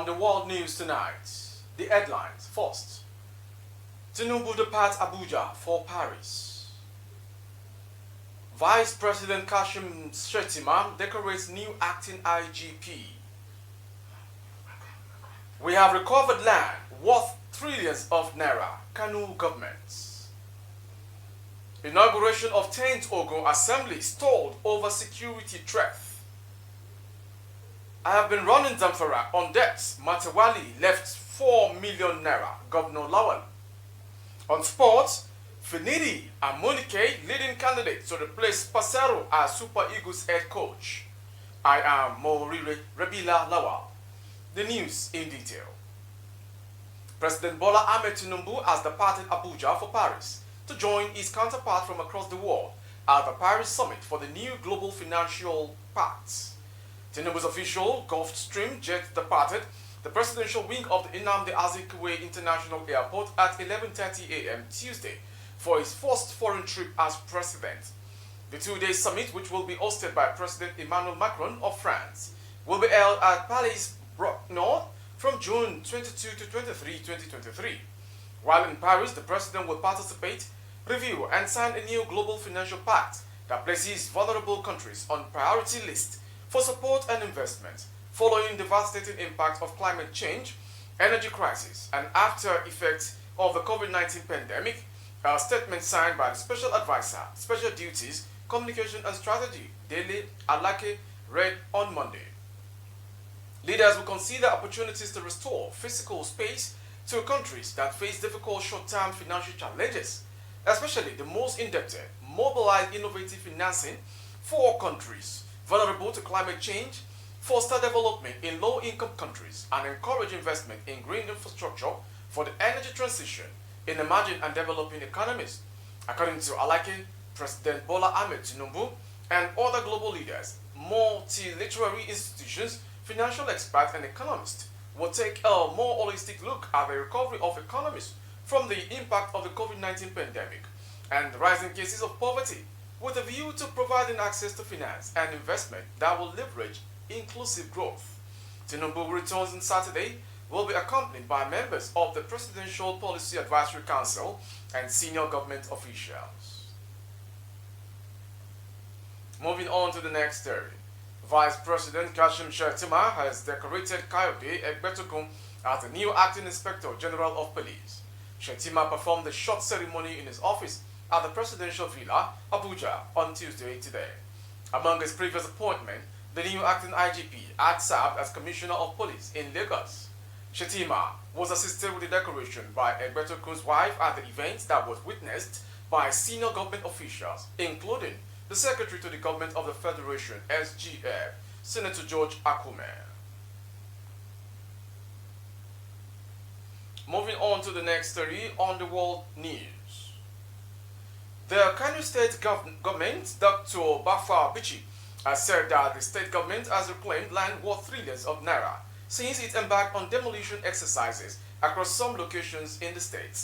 On the world news tonight, the headlines first. Tinubu departs Abuja for Paris. Vice President Kashim Shettima decorates new acting IGP. We have recovered land worth trillions of naira, Kanu government. Inauguration of 10th Ogun Assembly stalled over security threat. I have been running Zamfara on debts. Matawali left 4 million naira, Governor Lawal. On sports, Finidi and Monike leading candidates to replace Pasero as Super Eagles head coach. I am Morire Rebila Lawal. The news in detail. President Bola Ahmed Tinubu has departed Abuja for Paris to join his counterpart from across the world at the Paris Summit for the new Global Financial Pact. Tinubu's official Gulfstream jet departed the presidential wing of the Nnamdi Azikiwe International Airport at 11:30 a.m. Tuesday for his first foreign trip as president. The two-day summit, which will be hosted by President Emmanuel Macron of France, will be held at Palais Broc-Nord from June 22 to 23, 2023. While in Paris, the president will participate, review, and sign a new global financial pact that places vulnerable countries on priority list for support and investment following devastating impact of climate change, energy crisis, and after effects of the COVID-19 pandemic. A statement signed by the Special Advisor, Special Duties, Communication and Strategy, Dele Alake, read on Monday. Leaders will consider opportunities to restore physical space to countries that face difficult short-term financial challenges, especially the most indebted, mobilize innovative financing for countries vulnerable to climate change, foster development in low-income countries, and encourage investment in green infrastructure for the energy transition in emerging and developing economies. According to Alake, President Bola Ahmed Tinubu and other global leaders, multilateral institutions, financial experts, and economists will take a more holistic look at the recovery of economies from the impact of the COVID-19 pandemic and the rising cases of poverty, with a view to providing access to finance and investment that will leverage inclusive growth. Tinubu returns on Saturday will be accompanied by members of the Presidential Policy Advisory Council and senior government officials. Moving on to the next story. Vice President Kashim Shettima has decorated Kayode Egbetokun as the new Acting Inspector General of Police. Shettima performed a short ceremony in his office at the Presidential Villa, Abuja, on Tuesday today. Among his previous appointment, the new acting IGP had served as Commissioner of Police in Lagos. Shettima was assisted with the decoration by Egbetokun's wife at the event that was witnessed by senior government officials, including the Secretary to the Government of the Federation, SGF, Senator George Akume. Moving on to the next story on the world news. The Kano State government, Dr. Bafa Bichi, has said that the state government has reclaimed land worth trillions of naira since it embarked on demolition exercises across some locations in the state.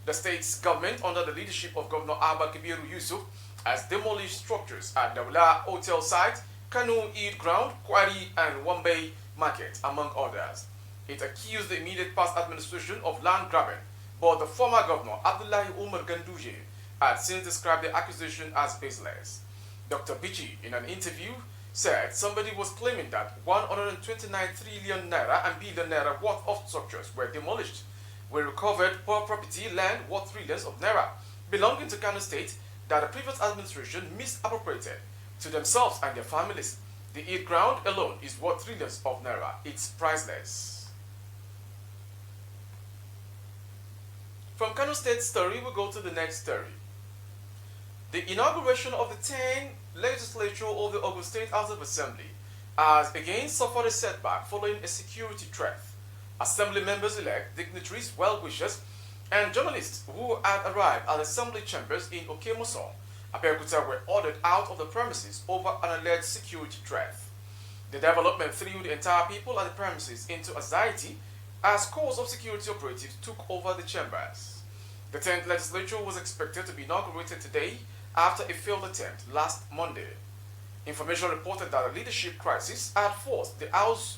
The state's government, under the leadership of Governor Abba Kibiru Yusuf, has demolished structures at the Wula Hotel site, Kanu Eid Ground, Kwari, and Wambay Market, among others. It accused the immediate past administration of land grabbing, but the former governor, Abdullahi Umar Ganduje, had since described the accusation as baseless. Dr. Bichi, in an interview, said somebody was claiming that 129 trillion naira and billion naira worth of structures were demolished. We recovered poor property land worth trillions of naira belonging to Kano State that the previous administration misappropriated to themselves and their families. The Eid Ground alone is worth trillions of naira. It's priceless. From Kano State story, we go to the next story. The inauguration of the 10th legislature of the Ogun State House of Assembly has again suffered a setback following a security threat. Assembly members-elect, dignitaries, well-wishers, and journalists who had arrived at assembly chambers in Okemoso, Abeokuta, were ordered out of the premises over an alleged security threat. The development threw the entire people at the premises into anxiety as scores of security operatives took over the chambers. The 10th legislature was expected to be inaugurated today after a failed attempt last Monday. Information reported that a leadership crisis had forced the House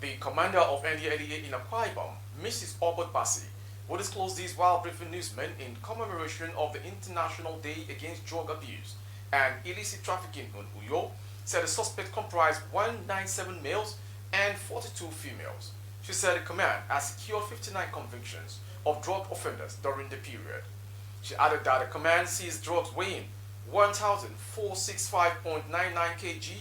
The commander of NDLEA in Akwa Ibom, Mrs. Obot Basi, will disclose this while briefing newsmen in commemoration of the International Day Against Drug Abuse and Illicit Trafficking in Uyo, said the suspect comprised 197 males and 42 females. She said the command has secured 59 convictions of drug offenders during the period. She added that the command seized drugs weighing 1,465.99 kg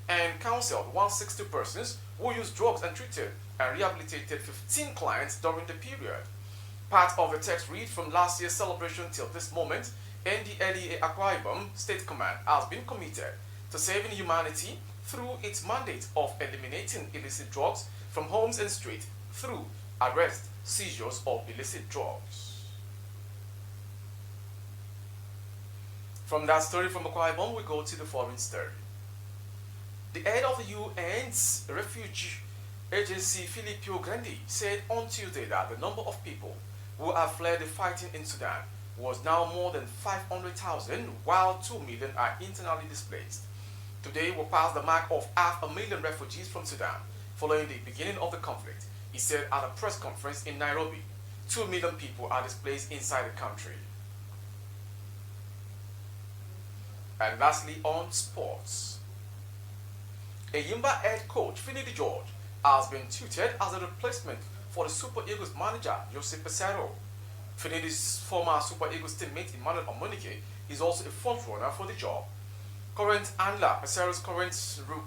and counseled 160 persons who used drugs and treated and rehabilitated 15 clients during the period. Part of the text read from last year's celebration till this moment, NDLEA Akwa Ibom State Command has been committed to saving humanity through its mandate of eliminating illicit drugs from homes and streets through arrest, seizures of illicit drugs. From that story from Akwa Ibom, we go to the foreign story. The head of the UN's refugee agency, Filippo Grandi, said on Tuesday that the number of people who have fled the fighting in Sudan was now more than 500,000, while 2 million are internally displaced. Today we passed the mark of 500,000 refugees from Sudan following the beginning of the conflict, he said at a press conference in Nairobi. 2 million people are displaced inside the country. And lastly, on sports. Eyimba head coach Finidi George has been touted as a replacement for the Super Eagles manager Jose Pesaro. Finidi's former Super Eagles teammate Emmanuel Omonike is also a front-runner for the job. Current handler Pesaro's current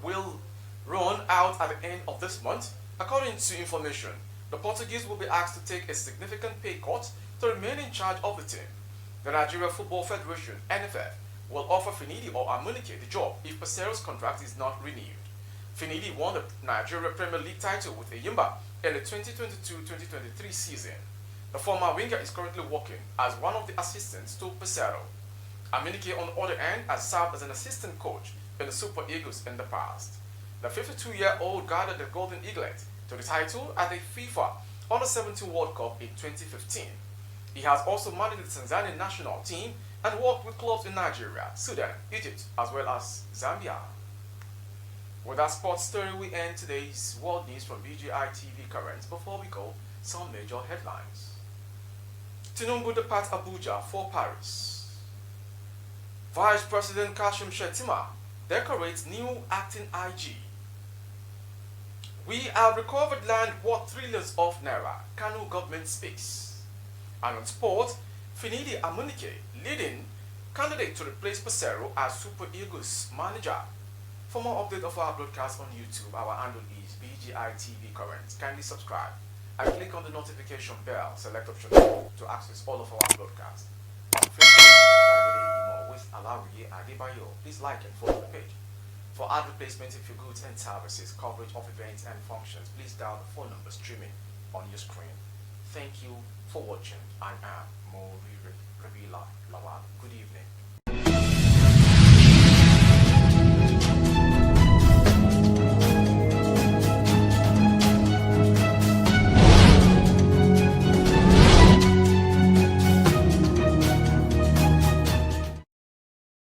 will run out at the end of this month. According to information, the Portuguese will be asked to take a significant pay cut to remain in charge of the team. The Nigeria Football Federation, NFF, will offer Finidi or Omonike the job if Pesaro's contract is not renewed. Finidi won the Nigeria Premier League title with Eyimba in the 2022-2023 season. The former winger is currently working as one of the assistants to Pesaro. Omonike, on the other hand, has served as an assistant coach in the Super Eagles in the past. The 52-year-old guided the Golden Eaglet to the title at the FIFA Under-17 World Cup in 2015. He has also managed the Tanzanian national team and worked with clubs in Nigeria, Sudan, Egypt, as well as Zambia. With that sports story, we end today's world news from BGI TV Currents. Before we go, some major headlines. Tinubu departs Abuja for Paris. Vice President Kashim Shettima decorates new acting IG. We have recovered land worth trillions of naira, Kano government speaks. And on sport, Finidi Omonike, leading candidate to replace Pesaro as Super Eagles manager. For more updates of our broadcast on YouTube, our handle is BGI TV Currents. Kindly subscribe and click on the notification bell, select option 4 to access all of our broadcasts. On Facebook, with Alawiye Adebayo, please like and follow the page. For ad replacements of your goods and services, coverage of events and functions, please dial the phone number streaming on your screen. Thank you for watching. I am Mori Rabila Lawal. Good evening.